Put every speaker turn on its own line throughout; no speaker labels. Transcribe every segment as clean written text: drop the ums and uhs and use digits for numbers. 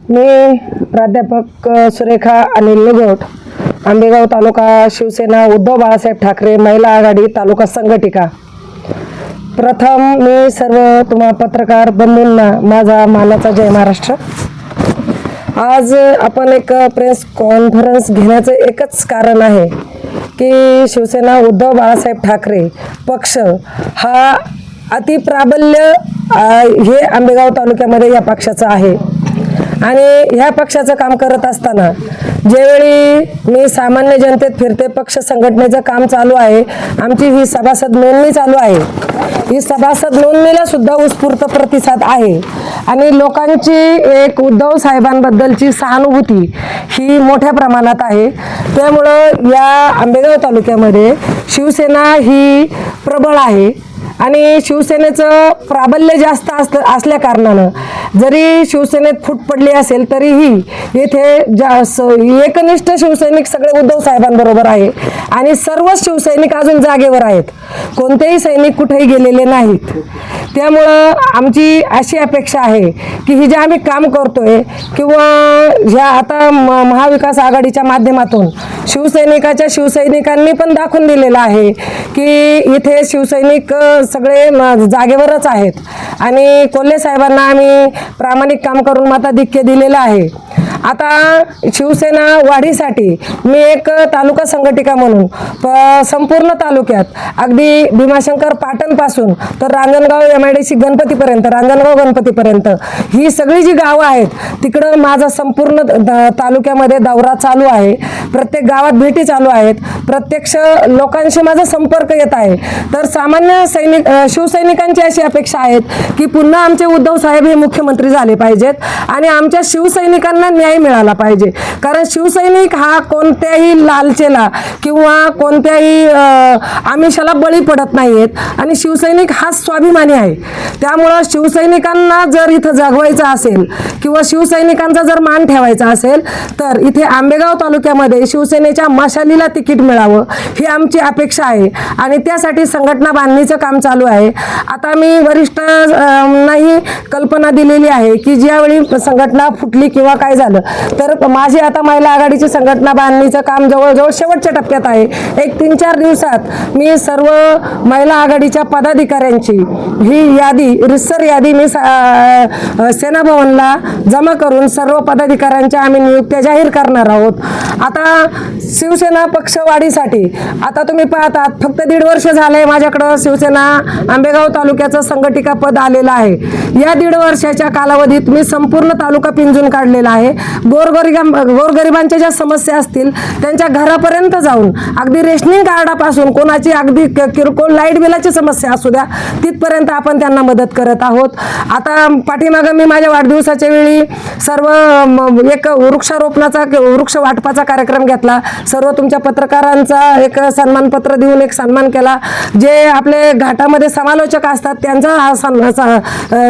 मी प्राध्यापक सुरेखा अनिल निगोट, आंबेगाव तालुका शिवसेना उद्धव बाळासाहेब ठाकरे महिला आघाडी तालुका संघटिका। प्रथम मी सर्व तुम्हा पत्रकार बंधूंना माझा मानाचा जय महाराष्ट्र। आज आपण एक प्रेस कॉन्फरन्स घेण्याचं एकच कारण आहे की शिवसेना उद्धव बाळासाहेब ठाकरे पक्ष हा अतिप्राबल्य हे आंबेगाव तालुक्यामध्ये या पक्षाचं आहे आणि ह्या पक्षाचं काम करत असताना ज्यावेळी मी सामान्य जनतेत फिरते, पक्ष संघटनेचं काम चालू आहे, आमची ही सभासद नोंदणी चालू आहे, ही सभासद नोंदणीला सुद्धा उत्स्फूर्त प्रतिसाद आहे आणि लोकांची एक उद्धव साहेबांबद्दलची सहानुभूती ही मोठ्या प्रमाणात आहे। त्यामुळं या आंबेगाव तालुक्यामध्ये शिवसेना ही प्रबळ आहे आणि शिवसेनेचं प्राबल्य जास्त असल्या कारणानं जरी शिवसेनेत फूट पडली असेल तरीही येथे एकनिष्ठ शिवसैनिक सगळे उद्धव साहेबांबरोबर आहे आणि सर्व शिवसैनिक अजून जागेवर आहेत, कोणतेही सैनिक कुठेही गेलेले नाहीत। त्यामुळं आमची अशी अपेक्षा आहे की ही जे आम्ही काम करतोय किंवा ह्या आता महाविकास आघाडीच्या माध्यमातून शिवसैनिकांनी पण दाखवून दिलेलं आहे की इथे शिवसैनिक सगळे जागेवरच आहेत आणि कोल्हे साहेबांना आम्ही प्रामाणिक काम करून मताधिक्य दिलेलं आहे। आता शिवसेना वाढीसाठी मी एक तालुका संघटिका म्हणून संपूर्ण तालुक्यात अगदी भीमाशंकर पाटणपासून तर रांजणगाव MIDC गणपतीपर्यंत, रांजणगाव गणपतीपर्यंत ही सगळी जी गावं आहेत तिकडं माझा संपूर्ण तालुक्यामध्ये दौरा चालू आहे, प्रत्येक गावात भेटी चालू आहेत, प्रत्यक्ष लोकांशी माझा संपर्क येत आहे। तर सामान्य शिवसैनिकांची अशी अपेक्षा आहेत की पुन्हा आमचे उद्धव साहेब हे मुख्यमंत्री झाले पाहिजेत आणि आमच्या शिवसैनिकांना न्याय मिळाला पाहिजे, कारण शिवसैनिक हा कोणत्याही लालचेला किंवा कोणत्याही आमिषाला बळी पडत नाहीत आणि शिवसैनिक हा स्वाभिमानी आहे। त्यामुळं शिवसैनिकांना जर इथं जगवायचं असेल किंवा शिवसैनिकांचा जर मान ठेवायचा असेल तर इथे आंबेगाव तालुक्यामध्ये शिवसेनेच्या मशालीला तिकीट मिळावं ही आमची अपेक्षा आहे आणि त्यासाठी संघटना बांधणीचं काम चालू आहे। आता मी वरिष्ठांनाही कल्पना दिलेली आहे की ज्यावेळी संघटना फुटली किंवा काय झालं तर माझी आता महिला आघाडीची संघटना बांधणीचं काम जवळजवळ शेवटच्या टप्प्यात आहे। एक 3-4 दिवसात मी सर्व महिला आघाडीच्या पदाधिकाऱ्यांची ही यादी, रितसर यादी मी सेना भवनला जमा करून सर्व पदाधिकाऱ्यांच्या आम्ही नियुक्त्या जाहीर करणार आहोत। आता शिवसेना पक्षवाढीसाठी आता तुम्ही पाहतात फक्त 1.5 वर्ष झाले माझ्याकडं शिवसेना आंबेगाव तालुक्याचं संघटिका पद आलेलं आहे। या 1.5 वर्षाच्या कालावधीत मी संपूर्ण तालुका पिंजून काढलेला आहे। गोरगरिबांच्या ज्या समस्या असतील त्यांच्या घरापर्यंत जाऊन अगदी रेशनिंग कार्डापासून कोणाची अगदी किरकोळ लाईट बिलाची समस्या असू द्या तिथपर्यंत आपण त्यांना मदत करत आहोत। आता पाठीमागं मी माझ्या वाढदिवसाच्या वेळी सर्व एक वृक्ष वाटपाचा कार्यक्रम घेतला, सर्व तुमच्या पत्रकारांचा एक सन्मानपत्र देऊन एक सन्मान केला, जे आपले घाटामध्ये समालोचक असतात त्यांचा हा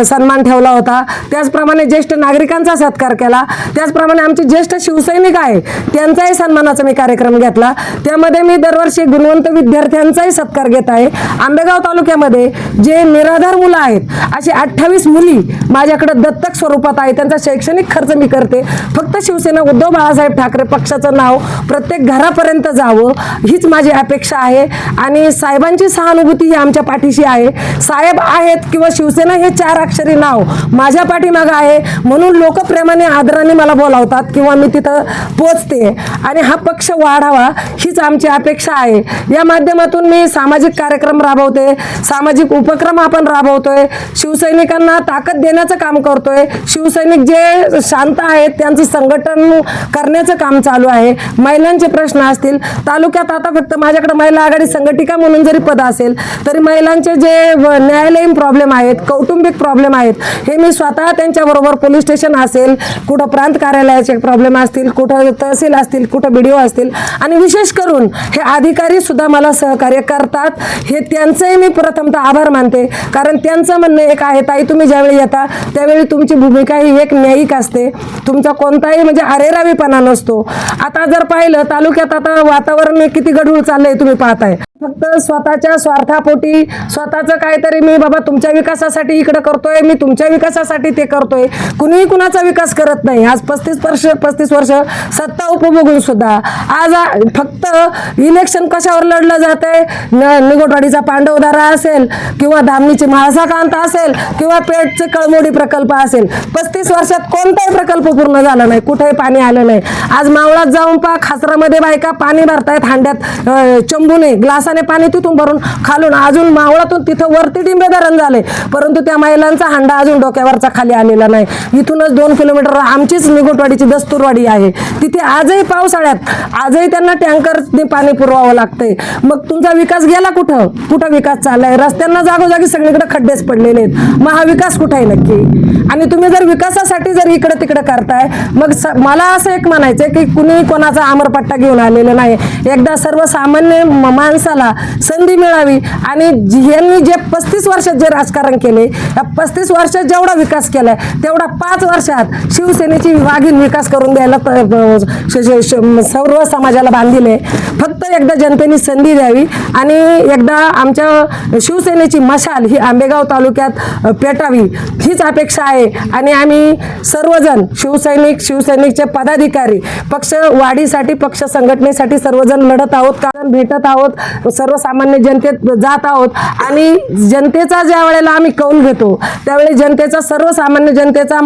सन्मान ठेवला होता, त्याचप्रमाणे ज्येष्ठ नागरिकांचा सत्कार केला, त्याचप्रमाणे आमचे ज्येष्ठ शिवसैनिक आहे त्यांचाही सन्मानाचा मी कार्यक्रम घेतला। त्यामध्ये मी दरवर्षी गुणवंत विद्यार्थ्यांचाही सत्कार घेत आहे। आंबेगाव तालुक्यामध्ये जे निराधार मुलं आहेत अशी 28 मुली माझ्याकडे दत्तक स्वरूपात आहे, त्यांचा शैक्षणिक खर्च मी करते। फक्त शिवसेना उद्धव बाळासाहेब ठाकरे पक्षाचं नाव प्रत्येक घरापर्यंत जावं हीच माझी अपेक्षा आहे आणि साहेबांची सहानुभूती ही आमच्या पाठीशी आहे। साहेब आहेत किंवा शिवसेना हे 4 अक्षरी नाव माझ्या पाठीमागं आहे म्हणून लोक प्रेमाने आदराने मला बोलावतात किंवा मी तिथं पोचते आणि हा पक्ष वाढावा हीच आमची अपेक्षा आहे। या माध्यमातून मी सामाजिक कार्यक्रम राबवते, सामाजिक उपक्रम आपण राबवतोय, शिवसैनिकांना ताकद देण्याचं काम करतोय, शिवसैनिक जे शांत आहेत त्यांचं संघटन करण्याचं काम चालू आहे। महिलांचे प्रश्न असतील तालुक्यात आता फक्त माझ्याकडे महिला आघाडी संघटिका म्हणून जरी पद असेल तरी महिलांचे जे न्यायालयीन प्रॉब्लेम आहेत, कौटुंबिक प्रॉब्लेम आहेत हे मी स्वतः त्यांच्याबरोबर पोलीस स्टेशन असेल, कुठं प्रांत कार्यालयाचे प्रॉब्लेम असतील, कुठं तहसील असतील, कुठं BDO असतील, आणि विशेष करून हे अधिकारी सुद्धा मला सहकार्य करतात. हे त्यांचंही मी प्रथमतः आभार मानते, कारण त्यांचं म्हणणं एक आहे, ताई तुम्ही ज्यावेळी येता त्यावेळी तुमची भूमिका ही एक न्यायिक असते, तुमचा कोणताही म्हणजे अरेरावीपणा नसतो. आता जर पाहिलं तालुक्यात आता वातावरण किती गढूळ चाललंय तुम्ही पाहताय. फक्त स्वतःच्या स्वार्थापोटी स्वतःचं काहीतरी मी बाबा तुमच्या विकासासाठी इकडे करतोय, मी तुमच्या विकासासाठी ते करतोय, कुणीही कुणाचा विकास करत नाही. आज 35 वर्ष सत्ता उपभोगून सुद्धा आज फक्त इलेक्शन कशावर लढलं जात आहे, निगोटवाडीचा पांडवदारा असेल किंवा धामणीची म्हाळसाकांत असेल किंवा पेठचे कळमोडी प्रकल्प असेल, 35 वर्षात कोणताही प्रकल्प पूर्ण झाला नाही, कुठेही पाणी आलं नाही. आज मावळात जाऊन पहा, खासरामध्ये बायका पाणी भरतायत हांड्यात चंबूने, ग्लासाने पाणी तिथून भरून खालून अजून मावळातून तिथं वरती डिंबे धरण झाले, परंतु त्या महिलांचा हांडा अजून डोक्यावरचा खाली आलेला नाही. इथूनच 2 किलोमीटर आमचीच निगोटवाडीची दस्तूरवाडी आहे, तिथे आजही पावसाळ्यात आजही त्यांना टँकरने पाणी पुरवावं लागतंय. मग तुमचा विकास गेला कुठं? कुठं विकास चाललाय? रस्त्यांना जागोजागी सगळीकडे खड्डेच पडलेले आहेत. मग हा विकास कुठे आहे नक्की? आणि तुम्ही जर विकासासाठी जर इकडे तिकडे करताय, मग मला असं एक म्हणायचंय की कुणी कोणाचा आमरपट्टा घेऊन आलेला नाही. एकदा सर्वसामान्य माणसाला संधी मिळावी, आणि यांनी जे 35 वर्षात जे राजकारण केले, या 35 वर्षात जेवढा विकास केलाय तेवढा 5 वर्षात शिवसेनेची वाघीण विकास करून द्यायला सर्व समाजाला बांधिले. फक्त एकदा जनतेने संधी द्यावी आणि एकदा आमच्या शिवसेनेची मशाल ही आंबेगाव तालुक्यात पेटावी, हीच अपेक्षा आहे. आणि आम्ही सर्वजण शिवसैनिकचे पदाधिकारी पक्ष वाढीसाठी, पक्ष संघटनेसाठी सर्वजण लढत आहोत, कारण भेटत आहोत, सर्वसामान्य जनतेत जात आहोत. आणि जनतेचा ज्या वेळेला आम्ही कौल घेतो त्यावेळी जनतेचा, सर्वसामान्य जनतेचा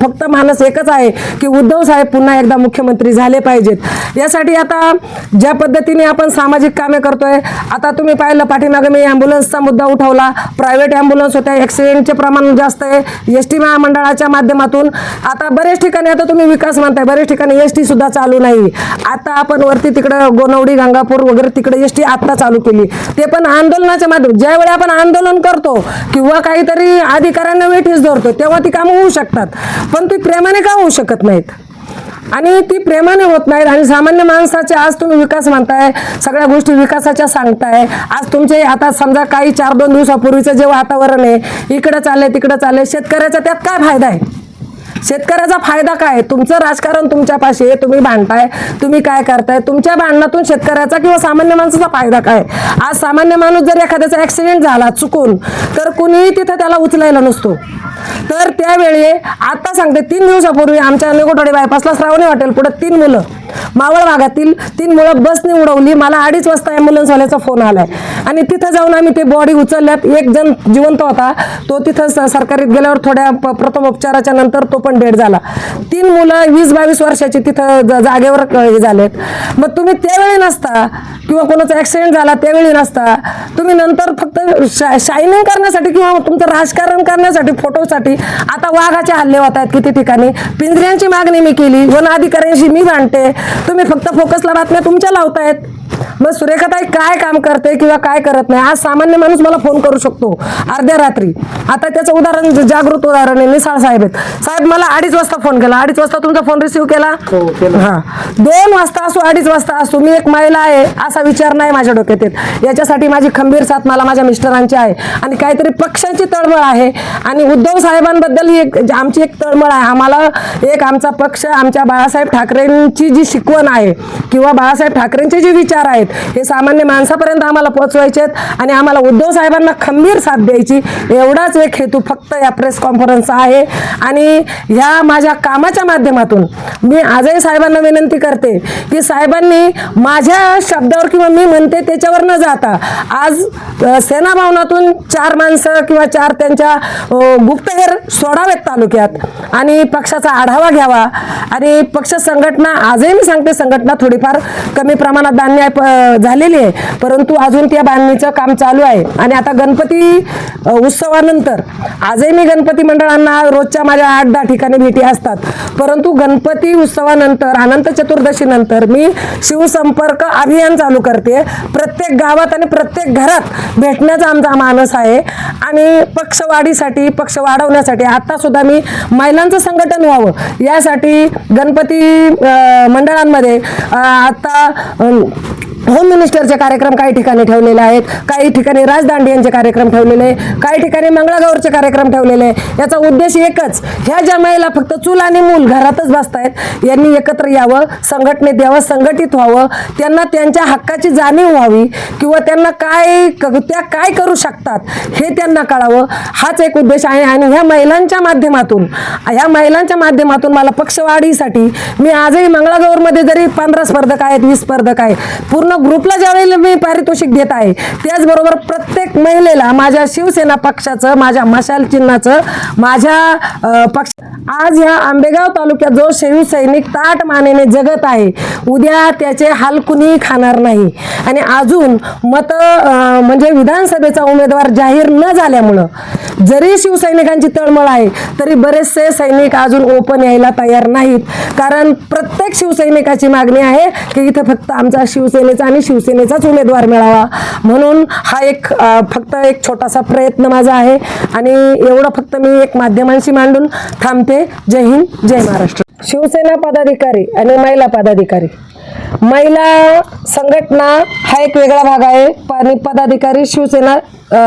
फक्त मानस एकच आहे की उद्धव साहेब पुन्हा एकदा मुख्यमंत्री झाले पाहिजेत. यासाठी आता ज्या पद्धतीने आपण सामाजिक कामे करतोय, आता तुम्ही पाहिलं पाठीमागे मी ॲम्ब्युलन्सचा मुद्दा उठवला, प्रायव्हेट ॲम्ब्युलन्स होत्या, ॲक्सिडेंटचे प्रमाण जास्त आहे, ST महामंडळाच्या माध्यमातून. आता बरेच ठिकाणी, आता तुम्ही विकास म्हणताय, बरेच ठिकाणी ST सुद्धा चालू नाही. आता आपण वरती तिकडं गोनवडी, गंगापूर वगैरे तिकडे ST आता चालू केली, ते पण आंदोलनाच्या माध्यमातून. ज्यावेळी आपण आंदोलन करतो किंवा काहीतरी अधिकाऱ्यांना वेठीस धरतो तेव्हा ती कामं होऊ शकतात, पण ती प्रेमाने का होऊ शकत नाहीत? आणि ती प्रेमाने होत नाहीत. आणि सामान्य माणसाचे आज तुम्ही विकास म्हणताय, सगळ्या गोष्टी विकासाच्या सांगताय. आज तुमचे आता समजा काही 4-2 दिवसापूर्वीचं जे वातावरण आहे, इकडं चाललंय तिकडं चाललंय, शेतकऱ्याचा त्यात काय फायदा आहे? शेतकऱ्याचा फायदा काय? तुमचं राजकारण तुमच्यापाशी आहे, तुम्ही भांडताय, तुम्ही काय करताय, तुमच्या भांडणातून शेतकऱ्याचा किंवा सामान्य माणसाचा फायदा काय? आज सामान्य माणूस जर एखाद्याचा ॲक्सिडेंट झाला चुकून, तर कुणीही तिथं त्याला उचलायला नसतो. तर त्यावेळी आता सांगते, 3 दिवसापूर्वी आमच्या निगोटवाडी बायपासला श्रावणी हॉटेल पुढे 3 मुलं, मावळ भागातील 3 मुलं बसने उडवली. मला 2:30 वाजता ॲम्ब्युलन्सवाल्याचा फोन आलाय आणि तिथं जाऊन आम्ही ते बॉडी उचलल्यात. एक जण जिवंत होता, तो तिथं सरकारीत गेल्यावर थोड्या प्रथम उपचाराच्या नंतर तो पण डेड झाला. 3 मुलं 20-22 वर्षाची तिथं जागेवर हे झालेत. मग तुम्ही त्यावेळी नसता किंवा कोणाचा ॲक्सिडेंट झाला त्यावेळी नसता, तुम्ही नंतर फक्त शायनिंग करण्यासाठी किंवा तुमचं राजकारण करण्यासाठी, फोटोसाठी आता वाघाचे हल्ले होत आहेत किती ठिकाणी. पिंजऱ्यांची मागणी मी केली, वन अधिकाऱ्यांशी मी भांडते, तुम्ही फक्त फोकसला बातम्या तुमच्या लावतायत. मग सुरेखाताई काय काम करते किंवा काय करत नाही? आज सामान्य माणूस मला फोन करू शकतो अर्ध्या रात्री. आता त्याचं उदाहरण, जागृत उदाहरण आहे, निसाळ साहेब आहेत. साहेब मला 2:30 वाजता फोन केला, 2:30 वाजता तुमचा फोन रिसिव्ह केला? हां, 2 वाजता असो 2:30 वाजता असो, मी एक महिला आहे असा विचार नाही माझ्या डोक्यात येत. याच्यासाठी माझी खंबीर साथ मला माझ्या मिस्टरांची आहे आणि काहीतरी पक्षांची तळमळ आहे. आणि उद्धव साहेबांबद्दल ही आमची एक तळमळ आहे. आम्हाला एक आमचा पक्ष, आमच्या बाळासाहेब ठाकरेंची जी शिकवण आहे किंवा बाळासाहेब ठाकरेंचे जे विचार आहेत हे सामान्य माणसापर्यंत आम्हाला पोहोचवायचे आहेत आणि आम्हाला उद्धव साहेबांना खंबीर साथ द्यायची, एवढाच एक हेतू फक्त या प्रेस कॉन्फरन्सचा आहे. आणि ह्या माझ्या कामाच्या माध्यमातून मी आजही साहेबांना विनंती करते की साहेबांनी माझ्या शब्दावर किंवा मी म्हणते त्याच्यावर न जाता आज सेना भवनातून 4 माणसं किंवा 4 त्यांच्या गुप्तहेर सोडावेत तालुक्यात आणि पक्षाचा आढावा घ्यावा. आणि पक्ष संघटना आजही मी सांगते सांगते संघटना थोडीफार कमी प्रमाणात बांधणी झालेली आहे, परंतु अजून त्या बांधणीचं काम चालू आहे. आणि आता गणपती उत्सवानंतर आजही मी गणपती मंडळांना रोजच्या माझ्या 8-10 ठिकाणी भेटी असतात, परंतु गणपती उत्सवानंतर अनंत चतुर्दशीनंतर मी शिवसंपर्क अभियान चालू करते. प्रत्येक गावात आणि प्रत्येक घरात भेटण्याचा आमचा मानस आहे. आणि पक्षवाढीसाठी, पक्ष वाढवण्यासाठी आता सुद्धा मी महिलांचं संघटन व्हावं यासाठी गणपती मंडळांमध्ये आता होम मिनिस्टरचे कार्यक्रम काही ठिकाणी ठेवलेले आहेत, काही ठिकाणी राजदांडियांचे कार्यक्रम ठेवलेले आहे, काही ठिकाणी मंगळागौरचे कार्यक्रम ठेवलेले आहे. याचा उद्देश एकच, ह्या ज्या महिला फक्त चूल आणि मूल घरातच बसतायत यांनी एकत्र यावं, संघटनेत यावं, संघटित व्हावं, त्यांना त्यांच्या हक्काची जाणीव व्हावी किंवा त्यांना त्या काय करू शकतात हे त्यांना कळावं, हाच एक उद्देश आहे. आणि ह्या महिलांच्या माध्यमातून मला पक्षवाढीसाठी मी आजही मंगळागौरमध्ये जरी 15 स्पर्धक आहेत, 20 स्पर्धक आहे, पूर्ण ग्रुपला ज्यावेळेला मी पारितोषिक देत आहे, त्याचबरोबर प्रत्येक महिलेला माझ्या शिवसेना पक्षाचं, माझ्या मशाल चिन्हाचं, माझ्या पक्ष आज ह्या आंबेगाव तालुक्यात जो शिवसैनिक ताट मानेने जगत आहे, उद्या त्याचे हाल कुणी खाणार नाही. आणि अजून म्हणजे विधानसभेचा उमेदवार जाहीर न झाल्यामुळं जरी शिवसैनिकांची तळमळ आहे तरी बरेचसे सैनिक अजून ओपन यायला तयार नाहीत, कारण प्रत्येक शिवसैनिकाची मागणी आहे की इथं फक्त आमचा शिवसेनेचा आणि शिवसेनेचाच उमेदवार मिळावा. म्हणून हा फक्त एक छोटासा प्रयत्न माझा आहे आणि एवढं फक्त मी एक माध्यमांशी मांडून थांबते. जय हिंद, जय महाराष्ट्र. शिवसेना पदाधिकारी आणि महिला पदाधिकारी, महिला संघटना हा एक वेगळा भाग आहे आणि पदाधिकारी शिवसेना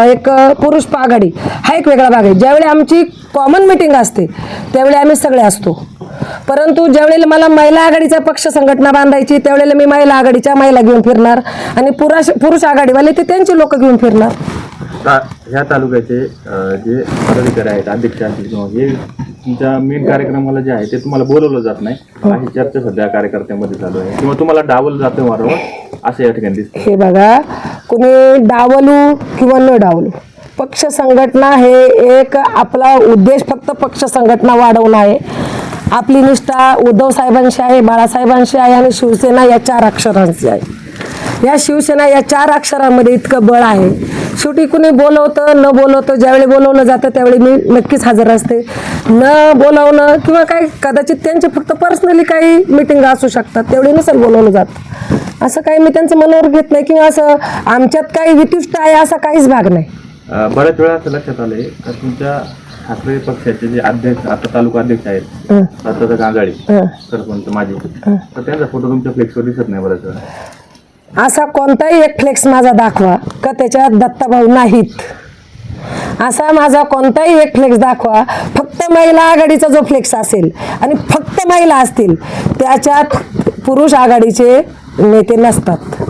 एक पुरुष आघाडी हा एक वेगळा भाग आहे. ज्यावेळी आमची कॉमन मीटिंग असते त्यावेळी आम्ही सगळे असतो, परंतु ज्यावेळेला मला महिला आघाडीचा पक्ष संघटना बांधायची त्यावेळेला मी महिला आघाडीच्या महिला घेऊन फिरणार आणि पुरुष आघाडीवाले ते त्यांचे लोक घेऊन फिरणार.
ह्या तालुक्याचे जे पदाधिकारी आहेत, अध्यक्ष असतील किंवा हे तुमच्या मेन कार्यक्रमाला जे आहे ते तुम्हाला बोलवलं जात नाही अशी चर्चा सध्या कार्यकर्त्यांमध्ये चालू आहे, किंवा तुम्हाला डावलं जातं वारंवार असं या ठिकाणी दिसतं.
हे बघा, कुणी डावलू किंवा न डावलू, पक्ष संघटना हे एक आपला उद्देश फक्त पक्ष संघटना वाढवणं आहे. आपली निष्ठा उद्धव साहेबांशी आहे, बाळासाहेबांशी आहे आणि शिवसेना या 4 अक्षरांची आहे. या शिवसेना या 4 अक्षरांमध्ये इतकं बळ आहे. शेवटी कुणी बोलवतं न बोलवतं, ज्यावेळी बोलवलं जातं त्यावेळी मी नक्कीच हजर असते. न बोलावणं किंवा काय कदाचित त्यांचे फक्त पर्सनली काही मिटिंग असू शकतात, तेवढी नसेल बोलवलं जात, असं काही मी त्यांचं मनावर घेत नाही किंवा असं आमच्यात काही वितुष्ट आहे असा काहीच भाग नाही.
बऱ्याच वेळा असं लक्षात आलंय का तुमच्या ठाकरे पक्षाचे जे अध्यक्ष आता तालुका अध्यक्ष आहेत, दत्तात्रय गांगाळे सरपंच माझे, तर त्यांचा फोटो तुमच्या फ्लेक्सवर दिसत नाही बऱ्याच वेळा.
असा कोणताही एक फ्लेक्स माझा दाखवा का त्याच्यात दत्ताभाऊ नाहीत, असा माझा कोणताही एक फ्लेक्स दाखवा. फक्त महिला आघाडीचा जो फ्लेक्स असेल आणि फक्त महिला असतील त्याच्यात पुरुष आघाडीचे नेते नसतात.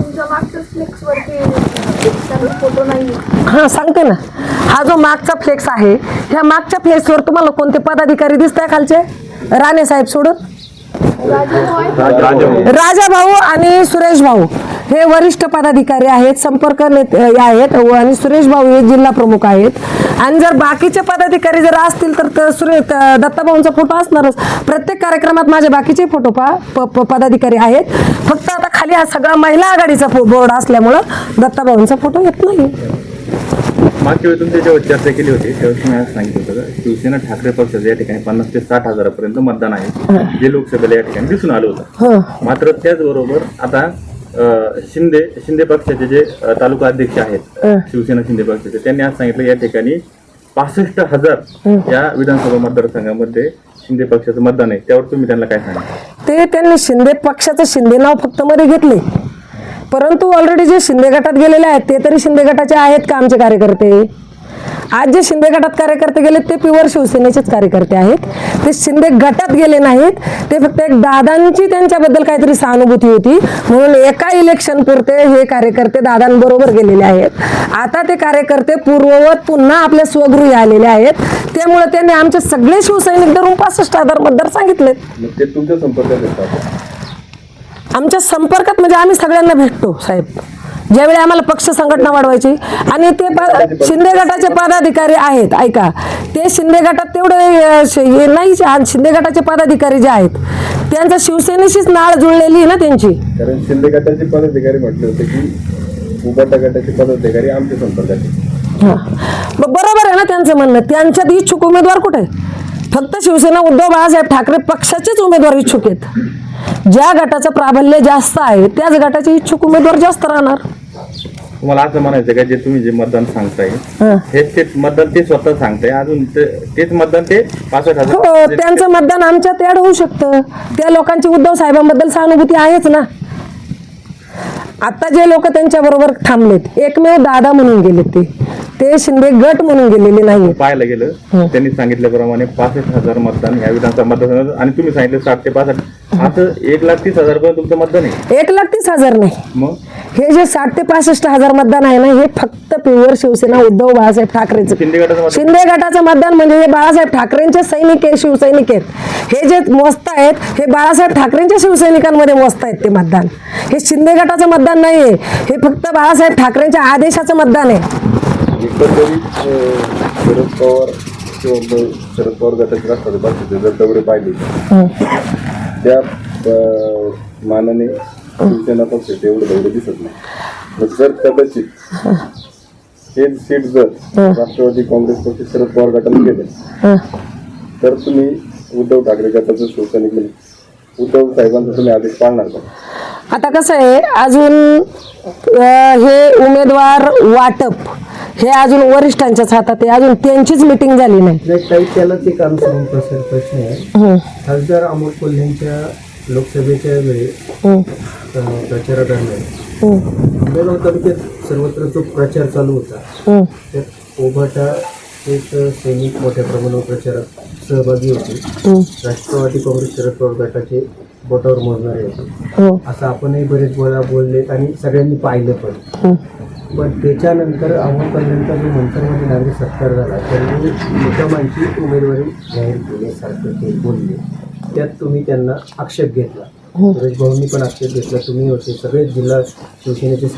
हा सांगते ना, हा जो मागचा फ्लेक्स आहे ह्या मागच्या फ्लेक्सवर तुम्हाला कोणते पदाधिकारी दिसत आहे खालचे? राणे साहेब सोडून राजा भाऊ आणि सुरेश भाऊ हे वरिष्ठ पदाधिकारी आहेत, संपर्क नेते आहेत आणि सुरेश भाऊ हे जिल्हा प्रमुख आहेत. आणि जर बाकीचे पदाधिकारी जर असतील तर दत्ताभाऊंचा फोटो असणारच. प्रत्येक कार्यक्रमात माझे बाकीचे फोटो पदाधिकारी आहेत, फक्त आता खाली हा सगळा महिला आघाडीचा बोर्ड असल्यामुळं दत्ताभाऊंचा फोटो येत नाही.
मागच्या वेळी तुमच्या जेव्हा चर्चा केली होती त्यावेळी तुम्ही असं सांगितलं होतं का शिवसेना ठाकरे पक्षाचं या ठिकाणी 50 ते 60 हजारापर्यंत मतदान आहे, जे लोकसभेला या ठिकाणी दिसून आलं होतं. मात्र त्याचबरोबर आता शिंदे पक्षाचे जे तालुका अध्यक्ष आहेत शिवसेना शिंदे पक्षाचे, त्यांनी आज सांगितलं या ठिकाणी 65,000 या विधानसभा मतदारसंघामध्ये शिंदे पक्षाचं मतदान आहे. त्यावर तुम्ही त्यांना काय सांगितलं?
ते त्यांनी शिंदे पक्षाचं शिंदे नाव फक्त मध्ये घेतले, परंतु ऑलरेडी जे शिंदे गटात गेलेले आहेत ते तरी शिंदे गटाचे आहेत का आमचे कार्यकर्ते? आज जे शिंदे गटात कार्यकर्ते गेले ते प्युअर शिवसेनेचेच कार्यकर्ते आहेत, ते शिंदे गटात गेले नाहीत. ते फक्त एक दादांची त्यांच्याबद्दल काहीतरी सहानुभूती होती म्हणून एका इलेक्शन पुरते हे कार्यकर्ते दादांबरोबर गेलेले आहेत. आता ते कार्यकर्ते पूर्ववत पुन्हा आपल्या स्वगृही आलेले आहेत, त्यामुळे त्यांनी आमचे सगळे शिवसैनिक धरून 65,000 मतदार सांगितले.
ते तुमच्या संपर्कात येतात?
आमच्या संपर्कात म्हणजे आम्ही सगळ्यांना भेटतो साहेब, ज्यावेळी आम्हाला पक्ष संघटना वाढवायची. आणि ते शिंदे गटाचे पदाधिकारी आहेत, ऐका, ते शिंदे गटात तेवढे नाही. शिंदे गटाचे पदाधिकारी जे आहेत त्यांचा शिवसेनेशीच नाळ जुळलेली आहे ना त्यांची.
कारण शिंदे गटाचे पदाधिकारी म्हटले होते की उबाटा गटाचे पदाधिकारी आमच्या संपर्काचे.
हा. मग बरोबर आहे ना त्यांचं म्हणणं. त्यांच्यात इच्छुक उमेदवार कुठे आहे? फक्त शिवसेना उद्धव बाळासाहेब ठाकरे पक्षाचेच उमेदवार इच्छुक आहेत. ज्या गटाचं प्राबल्य जास्त आहे त्याच गटाचे इच्छुक उमेदवार जास्त राहणार.
तुम्हाला असं म्हणायचं का जे तुम्ही जे मतदान सांगताय
हा.
तेच मतदान ते स्वतः सांगताय अजून तेच मतदान ते 65,000
हो, त्यांचं मतदान आमच्यात ऍड होऊ शकतं. त्या लोकांची उद्धव साहेबांबद्दल सहानुभूती आहेच ना. आता जे लोक त्यांच्या बरोबर थांबलेत एकमेव दादा म्हणून गेलेत ते शिंदे गट म्हणून गेलेले नाही.
पाहायला गेलं त्यांनी सांगितल्याप्रमाणे 65,000 मतदान या विधानसभा मतदारसंघात आणि तुम्ही सांगितलं 60 ते 65 असं 1,30,000 पर्यंत तुमचं मतदान आहे.
1,30,000 नाही,
मग
हे जे 60 ते 65,000 मतदान आहे ना हे फक्त प्युअर शिवसेना उद्धव बाळासाहेब ठाकरेचं.
शिंदे गटाचं मतदान
शिंदे गटाचं मतदान म्हणजे हे बाळासाहेब ठाकरेंचे सैनिक आहे, शिवसैनिक आहेत. हे जे मोजतायत हे बाळासाहेब ठाकरेंच्या शिवसैनिकांमध्ये मोजतायत ते मतदान. हे शिंदे गटाचं मतदान नाहीये, हे फक्त बाळासाहेब ठाकरेंच्या आदेशाचं मतदान आहे.
एकंदरीत शरद पवार किंवा शरद पवार गटाचे राष्ट्रवादी पक्षाचे जर दौरे पाहिले त्या मानाने शिवसेना पक्षाचे एवढे दौरे दिसत नाही. मग जर कदाचित हे सीट जर राष्ट्रवादी काँग्रेस पक्ष शरद पवार गटाने गेले तर तुम्ही उद्धव ठाकरे गटाचं शिवसैनिक म्हणून उद्धव साहेबांचा तुम्ही आदेश पाळणार का?
आता कसं आहे अजून हे उमेदवार वाटप हे अजून वरिष्ठांच्याच हातात आहे. अजून त्यांचीच मिटिंग झाली नाही.
काही त्यालाच एक अनुसरून प्रश्न आहे. खासदार अमोल कोल्हेंच्या लोकसभेच्या वेळी प्रचारादरम्यान आंबेगाव तालुक्यात सर्वत्र जो प्रचार चालू होता त्यात ओभाटा एक सैनिक मोठ्या प्रमाणावर प्रचारात सहभागी होते. राष्ट्रवादी काँग्रेस शरद पवार गटाचे बोटावर मोजणारे होते असं आपणही बरेच वेळा बोलले आणि सगळ्यांनी पाहिलं पण त्याच्यानंतर अमोल कोल्हेंचा जो मंथरमध्ये नागरिक सत्कार झाला त्यांनी मुद्दामांची उमेदवारी जाहीर केल्यासारखं ते बोलले. त्यात तुम्ही त्यांना आक्षेप घेतला. सुरेश भाऊंनी पण आक्षेप घेतला. तुम्ही होते सगळे जिल्हा शिवसेनेचे